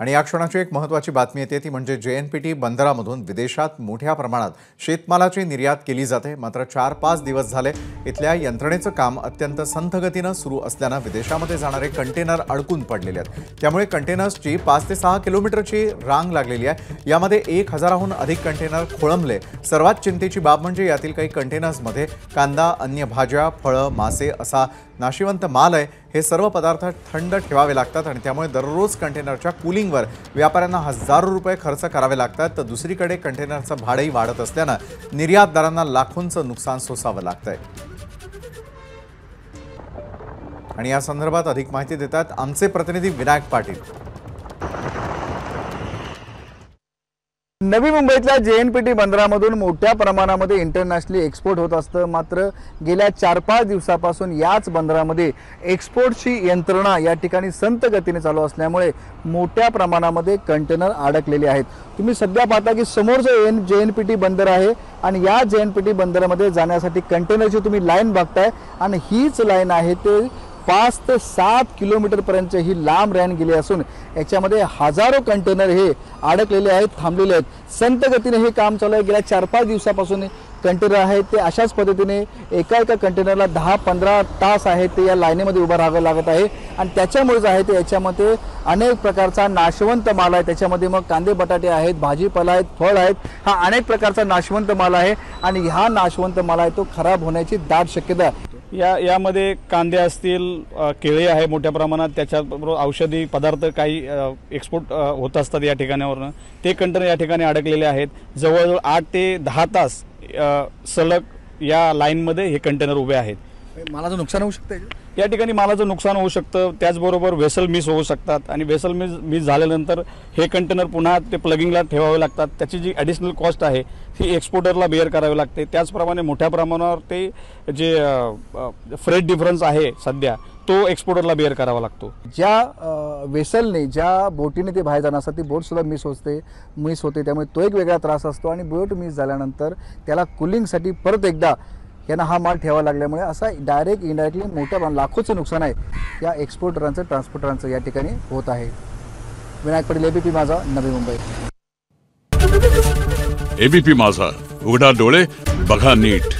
आणि या क्षणाची एक महत्त्वाची बातमी येते ती म्हणजे JNPT बंदरामधून विदेशात मोठ्या प्रमाणात शेतमालाची निर्यात केली जाते। मात्र 4-5 दिवस झाले इथल्या यंत्रणेचं काम अत्यंत संथ गतीने सुरू असल्याने विदेशामध्ये जाणारे कंटेनर अडकून पडलेले आहेत। त्यामुळे कंटेनर्सची 5 ते 6 किलोमीटरची रांग लागलेली आहे। यामध्ये 1000हून अधिक कंटेनर खोळंबले। सर्वात चिंतेची बाब म्हणजे यातील काही कंटेनर्समध्ये कांदा, अन्य भाज्या, फळं, मासे असा नाशिवंत माल आहे। हे सर्व पदार्थ थंड ठेवावे लागतात आणि त्यामुळे दररोज कंटेनरच्या कूलिंगवर व्यापाऱ्यांना हजारो रुपये खर्च करावे लागतात। तर दुसरीकडे कंटेनरचं भाडंही वाढत असल्याने निर्यातदारांना लाखोंचं नुकसान सोसावं लागतंय। आणि या संदर्भात अधिक माहिती देतात आमचे प्रतिनिधी विनायक पाटील। नवी मुंबईतल्या JNPT बंदरामधून मोठ्या प्रमाणामध्ये इंटरनॅशनली एक्सपोर्ट होत असतं। मात्र गेल्या 4-5 दिवसापासून याच बंदरामध्ये एक्सपोर्टची यंत्रणा या ठिकाणी संत गतीने चालू असल्यामुळे मोठ्या प्रमाणामध्ये कंटेनर अडकलेले आहेत। तुम्ही सध्या पाहता की समोरचं JNPT बंदर आहे आणि या JNPT बंदरामध्ये जाण्यासाठी कंटेनरची तुम्ही लाईन बघताय आणि हीच लाईन आहे ते 5 ते 7 किलोमीटर पर्यंत ही लांब लाईन गेली असून याच्यामध्ये हजारो कंटेनर हे अडकलेले आहेत, थांबलेले आहेत। संत गतीने हे काम चालू आहे। गेल्या 4-5 दिवसापासून कंटेनर आहेत ते अशाच पद्धतीने एका कंटेनरला 10-15 तास आहे ते या लाईनीमध्ये उभा राहावं लागत आहे आणि त्याच्यामुळेच आहे ते याच्यामध्ये अनेक प्रकारचा नाशवंत माल आहे। त्याच्यामध्ये मग कांदे बटाटे आहेत, भाजीपाला आहेत, फळ आहेत, हा अनेक प्रकारचा नाशवंत माल आहे आणि हा नाशवंत माल आहे तो खराब होण्याची दाट शक्यता आहे। यामध्ये कांदे असतील, केळे आहे मोठ्या प्रमाणात, त्याच्याबरोबर औषधी पदार्थ काही एक्सपोर्ट होत असतात या ठिकाणावरून। ते कंटेनर या ठिकाणी अडकलेले आहेत। जवळजवळ 8 ते 10 तास सलग या लाईनमध्ये हे कंटेनर उभे आहेत। मालाचं नुकसान होऊ शकतं या ठिकाणी, मालाचं नुकसान होऊ शकतं। त्याचबरोबर वेसल मिस होऊ शकतात आणि वेसल मिस झाल्यानंतर हे कंटेनर पुन्हा ते प्लगिंगला ठेवावे लागतात। त्याची जी ॲडिशनल कॉस्ट आहे ती एक्सपोर्टरला बेअर करावी लागते। त्याचप्रमाणे मोठ्या प्रमाणावर ते जे फ्रेट डिफरन्स आहे सध्या तो एक्सपोर्टरला बेअर करावा लागतो। ज्या वेसलने, ज्या बोटीने ते बाहेर जाणार असतात ती बोट सुद्धा मिस होते त्यामुळे तो एक वेगळा त्रास असतो आणि बोट मिस झाल्यानंतर त्याला कूलिंगसाठी परत एकदा यांना हा माल ठेवावा लागल्यामुळे असा डायरेक्ट इनडायरेक्टली मोठ्या लाखोचं नुकसान आहे या एक्सपोर्टरांचं, ट्रान्सपोर्टरांचं या ठिकाणी होत आहे। विनायक पाटील, ABP माझा, नवी मुंबई। ABP माझा, उघडा डोळे बघा नीट।